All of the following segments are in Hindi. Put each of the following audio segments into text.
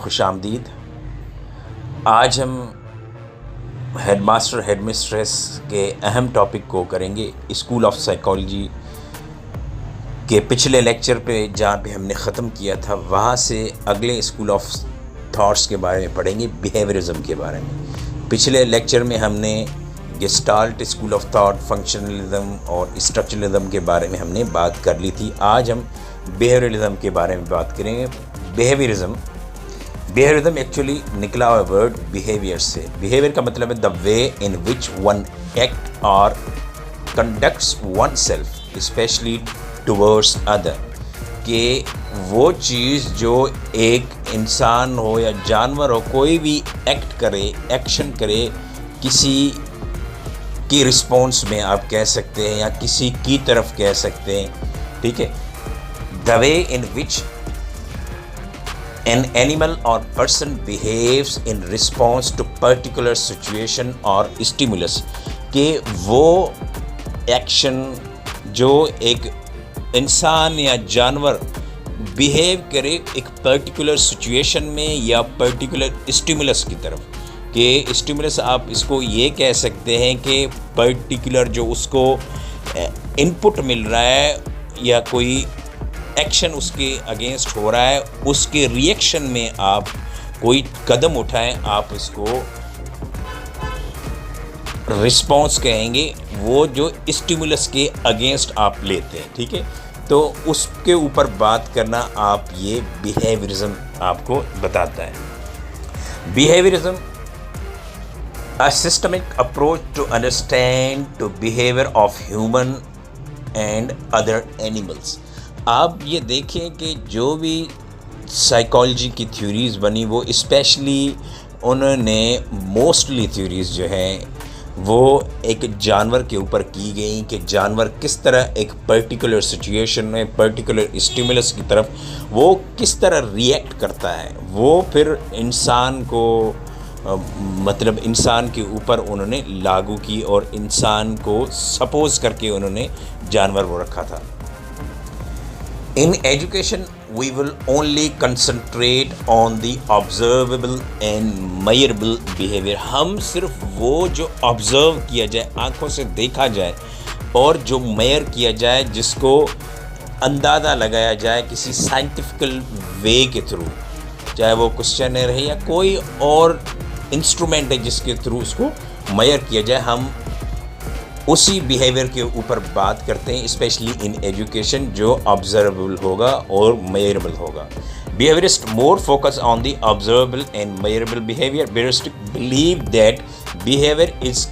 खुशामदीद। आज हम हेडमास्टर हेडमिस्ट्रेस के अहम टॉपिक को करेंगे स्कूल ऑफ साइकोलॉजी के पिछले लेक्चर पे, जहाँ पे हमने ख़त्म किया था वहाँ से अगले स्कूल ऑफ थॉट्स के बारे में पढ़ेंगे, बिहेवियरिज्म के बारे में। पिछले लेक्चर में हमने gestalt school of thought, functionalism और स्ट्रक्चरलिज्म के बारे में हमने बात कर ली थी। आज हम बिहेवियरिज्म के बारे में बात करेंगे। बिहेवियरिज्म एक्चुअली निकला हुआ वर्ड बिहेवियर से। बिहेवियर का मतलब है the way in which one act और conducts oneself specially towards other, कि वो चीज़ जो एक इंसान हो या जानवर हो, कोई भी एक्ट करे, एक्शन करे, किसी की रिस्पॉन्स में आप कह सकते हैं या किसी की तरफ कह सकते हैं, ठीक है। The way in which an animal or person behaves in response to particular situation or stimulus, कि वो एक्शन जो एक इंसान या जानवर बिहेव करे एक पर्टिकुलर सिचुएशन में या पर्टिकुलर स्टिमुलस की तरफ, कि स्टिमुलस आप इसको ये कह सकते हैं कि पर्टिकुलर जो उसको इनपुट मिल रहा है या कोई एक्शन उसके अगेंस्ट हो रहा है, उसके रिएक्शन में आप कोई कदम उठाएं, आप इसको रिस्पॉन्स कहेंगे, वो जो स्टिमुलस के अगेंस्ट आप लेते हैं, ठीक है। तो उसके ऊपर बात करना आप ये बिहेवियरिज्म आपको बताता है। Behaviourism a systemic approach to understand to behavior of human and other animals। आप ये देखें कि जो भी साइकोलॉजी की थ्योरीज़ बनी, वो स्पेशली उन्होंने मोस्टली थ्योरीज़ जो हैं वो एक जानवर के ऊपर की गई, कि जानवर किस तरह एक पर्टिकुलर सिचुएशन में पर्टिकुलर स्टिमुलस की तरफ वो किस तरह रिएक्ट करता है, वो फिर इंसान को मतलब इंसान के ऊपर उन्होंने लागू की और इंसान को सपोज करके उन्होंने जानवर वो रखा था। In education, we will only concentrate on the observable and measurable behavior। हम सिर्फ वो जो ऑब्जर्व किया जाए, आँखों से देखा जाए, और जो मेयर किया जाए, जिसको अंदाज़ा लगाया जाए किसी साइंटिफिकल वे के थ्रू, चाहे वो क्वेश्चनर है या कोई और इंस्ट्रूमेंट है जिसके थ्रू उसको मेयर किया जाए, हम उसी बिहेवियर के ऊपर बात करते हैं, स्पेशली इन एजुकेशन, जो ऑब्जर्वेबल होगा और मेयरेबल होगा। Behaviourist more focus on the observable and measurable behaviour. Behaviourist believe that behaviour is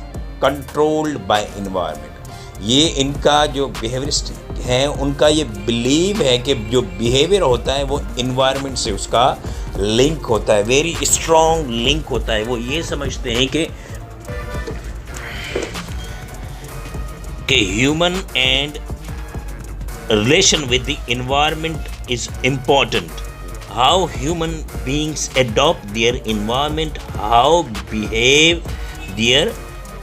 controlled by environment. ये इनका जो बिहेवियरिस्ट हैं उनका ये बिलीव है कि जो बिहेवियर होता है वो इन्वायरमेंट से उसका लिंक होता है, वेरी स्ट्रॉन्ग लिंक होता है। वो ये समझते हैं कि human and relation with the environment is important. How human beings adopt their environment, how behave their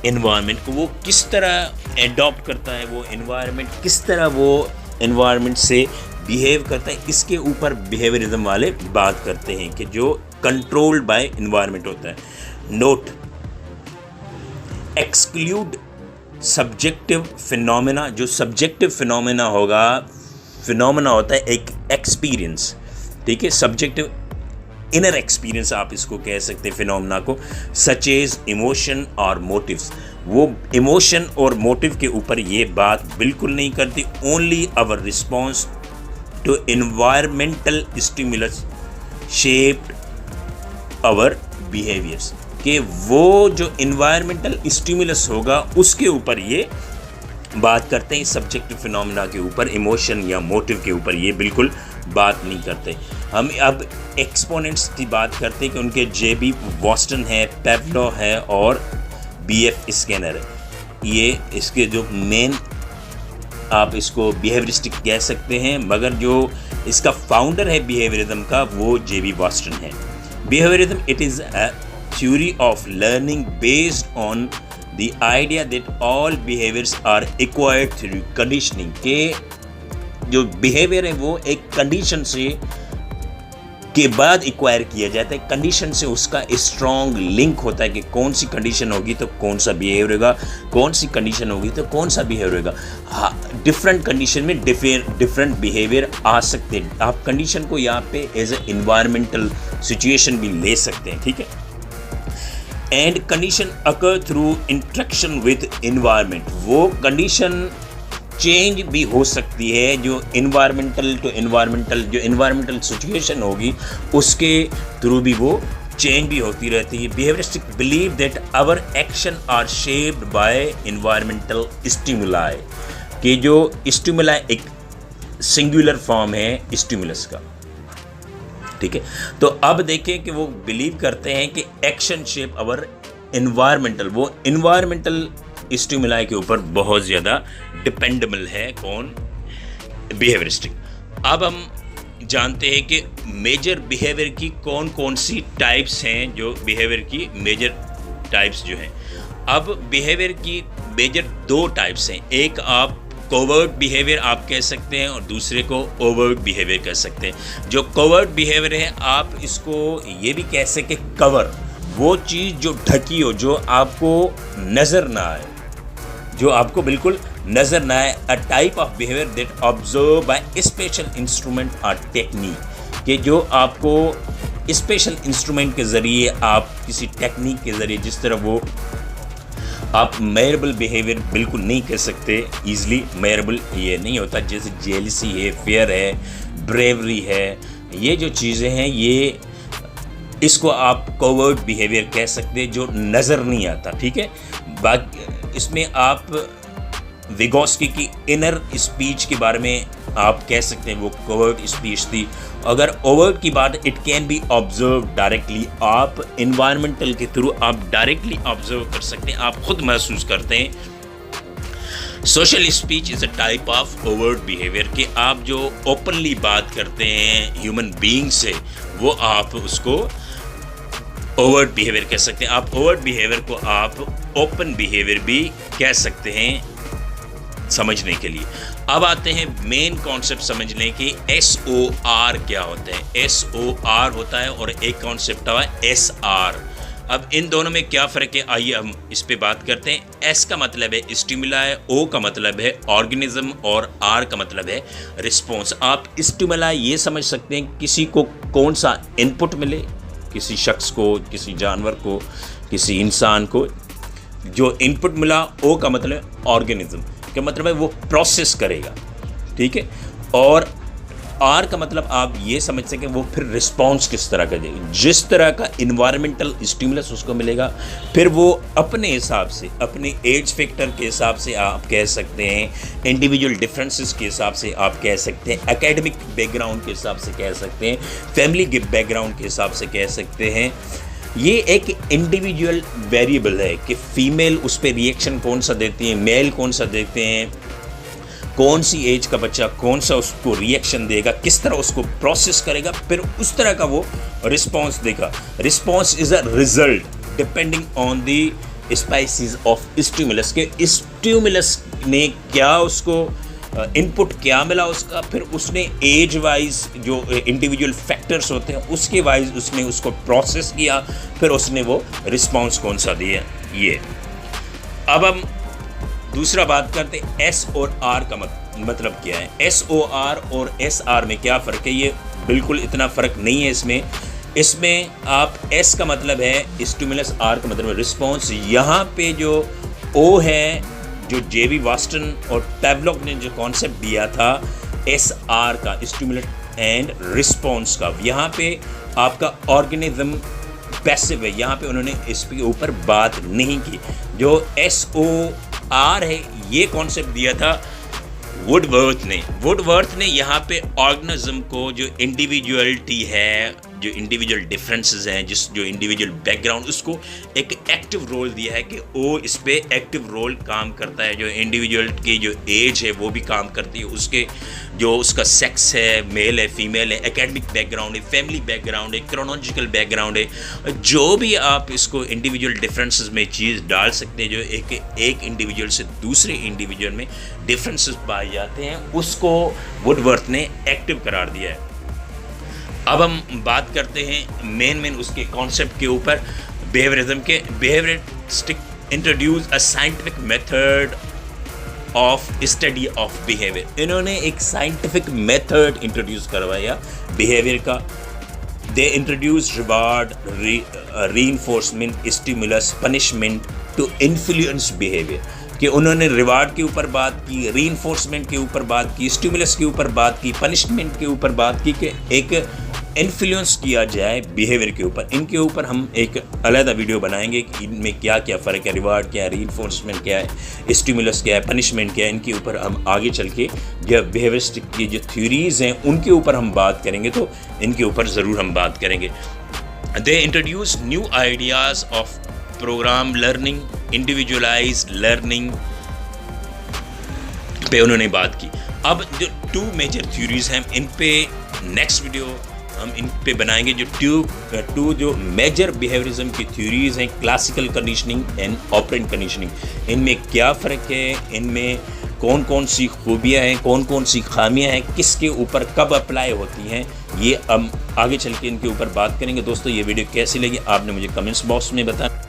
environment, वो किस तरह adopt करता है, वो environment किस तरह वो environment से behave करता है, इसके ऊपर behaviorism वाले बात करते हैं कि जो controlled by environment होता है। Note, exclude subjective phenomena. जो सब्जेक्टिव फिनोमेना होगा, फिनोमेना होता है एक एक्सपीरियंस, ठीक है, सब्जेक्टिव इनर एक्सपीरियंस आप इसको कह सकते हैं फिनोमेना को, सच एज इमोशन और मोटिव्स। वो इमोशन और मोटिव के ऊपर ये बात बिल्कुल नहीं करती। Only our response to environmental stimulus shaped our behaviours, कि वो जो इन्वायरमेंटल स्टिमुलस होगा उसके ऊपर ये बात करते हैं, सब्जेक्टिव फिनोमेना के ऊपर, इमोशन या मोटिव के ऊपर ये बिल्कुल बात नहीं करते। हम अब एक्सपोनेंट्स की बात करते हैं कि उनके जेबी वॉस्टन है, पेवलो है और बीएफ स्कैनर है। ये इसके जो मेन आप इसको बिहेवियरिस्टिक कह सकते हैं, मगर जो इसका फाउंडर है बिहेवियरिज्म का वो जेबी वॉस्टन है। Behaviourism it is a theory of learning based on the idea that all behaviors are acquired through conditioning, के जो behavior है वो एक condition से के बाद एक्वायर किया जाता है। कंडीशन से उसका स्ट्रॉन्ग लिंक होता है कि कौन सी कंडीशन होगी तो कौन सा बिहेवियर होगा, कौन सी कंडीशन होगी तो कौन सा बिहेवियर होगा। हाँ, डिफरेंट कंडीशन में डिफरेंट बिहेवियर आ सकते हैं। आप कंडीशन को यहाँ पे एज ए इन्वायरमेंटल सिचुएशन भी ले सकते हैं, ठीक है। And condition occur through interaction with environment, वो कंडीशन चेंज भी हो सकती है जो इन्वायरमेंटल टू इन्वायरमेंटल, जो इन्वायरमेंटल सिचुएशन होगी उसके थ्रू भी वो चेंज भी होती रहती है। Behaviouristic believe that our action are shaped by environmental stimuli, कि जो स्टिमुलाई एक सिंगुलर फॉर्म है स्टिमुलस का, ठीक है। तो अब देखें कि वो बिलीव करते हैं कि एक्शन शेप आवर इन्वायरमेंटल, वो इन्वायरमेंटल स्टिमुलाई के ऊपर बहुत ज़्यादा डिपेंडेबल है कौन, बिहेवियरिस्टिक। अब हम जानते हैं कि मेजर बिहेवियर की कौन कौन सी टाइप्स हैं, जो बिहेवियर की मेजर टाइप्स जो हैं। अब बिहेवियर की मेजर दो टाइप्स हैं, एक आप कोवर्ट बिहेवियर आप कह सकते हैं और दूसरे को ओवर्ट बिहेवियर कह सकते हैं। जो कोवर्ट बिहेवियर है आप इसको ये भी कह सकते कवर, वो चीज़ जो ढकी हो, जो आपको नज़र ना आए, जो आपको बिल्कुल नज़र ना आए। A type of behaviour that observe by special instrument और टेक्निक, कि जो आपको स्पेशल इंस्ट्रूमेंट के ज़रिए, आप किसी टेक्निक के ज़रिए, जिस तरह वो आप मेजरेबल बिहेवियर बिल्कुल नहीं कह सकते, ईजिली मेजरेबल ये नहीं होता। जैसे जेलसी है, फेयर है, ब्रेवरी है, ये जो चीज़ें हैं ये इसको आप कोवर्ट बिहेवियर कह सकते हैं, जो नज़र नहीं आता, ठीक है। बाकी इसमें आप विगोस्की की इनर स्पीच के बारे में आप कह सकते हैं वो कोवर्ट स्पीच थी। अगर ओवर्ट की बात, it can be observe directly, आप इन्वायरमेंटल के थ्रू आप डायरेक्टली ऑब्जर्व कर सकते हैं, आप खुद महसूस करते हैं। Social speech is a type of overt behaviour, कि आप जो ओपनली बात करते हैं ह्यूमन बीइंग से, वो आप उसको ओवर्ट बिहेवियर कह सकते हैं। आप ओवर्ट बिहेवियर को आप ओपन बिहेवियर भी कह सकते हैं समझने के लिए। अब आते हैं मेन कॉन्सेप्ट समझने की, SOR क्या होता है। SOR होता है और एक कॉन्सेप्ट हुआ SR। अब इन दोनों में क्या फ़र्क है, आइए हम इस पे बात करते हैं। S का मतलब है स्टिमुलाई, O का मतलब है ऑर्गेनिज्म और R का मतलब है रिस्पॉन्स। आप स्टिमुलाई ये समझ सकते हैं किसी को कौन सा इनपुट मिले, किसी शख्स को, किसी जानवर को, किसी इंसान को जो इनपुट मिला। O का मतलब ऑर्गेनिज्म, क्या मतलब है वो प्रोसेस करेगा, ठीक है। और R का मतलब आप ये समझ सकें वो फिर रिस्पॉन्स किस तरह का देगा, जिस तरह का इन्वायरमेंटल स्टिमुलस उसको मिलेगा, फिर वो अपने हिसाब से, अपने एज फैक्टर के हिसाब से आप कह सकते हैं, इंडिविजुअल डिफरेंसेस के हिसाब से आप कह सकते हैं, एकेडमिक बैकग्राउंड के हिसाब से कह सकते हैं, फैमिली के बैकग्राउंड के हिसाब से कह सकते हैं। ये एक इंडिविजुअल वेरिएबल है कि फीमेल उस पर रिएक्शन कौन सा देती है, मेल कौन सा देते हैं, कौन सी एज का बच्चा कौन सा उसको रिएक्शन देगा, किस तरह उसको प्रोसेस करेगा, फिर उस तरह का वो रिस्पॉन्स देगा। Response is a result depending on the species of stimulus, के स्टिमुलस ने क्या उसको इनपुट क्या मिला उसका, फिर उसने एज वाइज जो इंडिविजुअल फैक्टर्स होते हैं उसके वाइज उसने उसको प्रोसेस किया, फिर उसने वो रिस्पॉन्स कौन सा दिया। ये अब हम दूसरा बात करते हैं S और R का मतलब क्या है। SOR और SR में क्या फ़र्क है, ये बिल्कुल इतना फ़र्क नहीं है इसमें आप S का मतलब है स्टिमुलस, R का मतलब है रिस्पॉन्स। यहाँ पे जो O है, जो J.B. वास्टन और पैवलोव ने जो कॉन्सेप्ट दिया था SR का, स्टिमुलेट एंड रिस्पॉन्स का, यहाँ पे आपका ऑर्गेनिज्म पैसिव है, यहाँ पे उन्होंने इसके ऊपर बात नहीं की। जो SOR है ये कॉन्सेप्ट दिया था वुडवर्थ ने यहाँ पे ऑर्गेनिज्म को, जो इंडिविजुअलिटी है, जो इंडिविजुअल डिफरेंसेस हैं, जो इंडिविजुअल बैकग्राउंड, उसको एक एक्टिव रोल दिया है कि वो इस पे एक्टिव रोल काम करता है। जो इंडिविजुअल की जो एज है वो भी काम करती है, उसके जो उसका सेक्स है, मेल है, फीमेल है, एकेडमिक बैकग्राउंड है, फैमिली बैकग्राउंड है, क्रोनोलॉजिकल बैकग्राउंड है, जो भी आप इसको इंडिविजुअल डिफरेंसेस में चीज़ डाल सकते हैं, जो एक इंडिविजुअल से दूसरे इंडिविजुअल में डिफरेंसेस पाए जाते हैं, उसको वुडवर्थ ने एक्टिव करार दिया है। अब हम बात करते हैं मेन उसके कॉन्सेप्ट के ऊपर, बिहेवियरिज्म के। Behaviouristic introduce a scientific method of study of behaviour. इन्होंने एक साइंटिफिक मेथड इंट्रोड्यूस करवाया बिहेवियर का। They introduce reward, reinforcement, stimulus, punishment to influence behaviour. कि उन्होंने रिवार्ड के ऊपर बात की, रीइंफोर्समेंट के ऊपर बात की, स्टिमुलस के ऊपर बात की, पनिशमेंट के ऊपर बात की कि एक इन्फ्लुएंस किया जाए बिहेवियर के ऊपर। इनके ऊपर हम एक अलग वीडियो बनाएंगे कि इनमें क्या क्या फ़र्क है, रिवार्ड क्या है, रीइंफोर्समेंट क्या है, स्टिमुलस क्या है, पनिशमेंट क्या है। इनके ऊपर हम आगे चल के जब बिहेवियरिस्टिक की जो थ्योरीज़ हैं उनके ऊपर हम बात करेंगे, तो इनके ऊपर ज़रूर हम बात करेंगे। They introduce new ideas of programme learning, individualise learning पे उन्होंने बात की। अब जो 2 मेजर थ्योरीज हैं, इन पे नेक्स्ट वीडियो हम इन पे बनाएंगे। जो टू जो मेजर बिहेवियरिज्म की थ्योरीज हैं, classical conditioning and operant conditioning, इनमें क्या फ़र्क है, इनमें कौन कौन सी खूबियाँ हैं, कौन कौन सी खामियाँ हैं, किसके ऊपर कब अप्लाई होती हैं, ये हम आगे चल के इनके ऊपर बात करेंगे। दोस्तों, ये वीडियो कैसी लगी आपने मुझे कमेंट्स बॉक्स में बताया।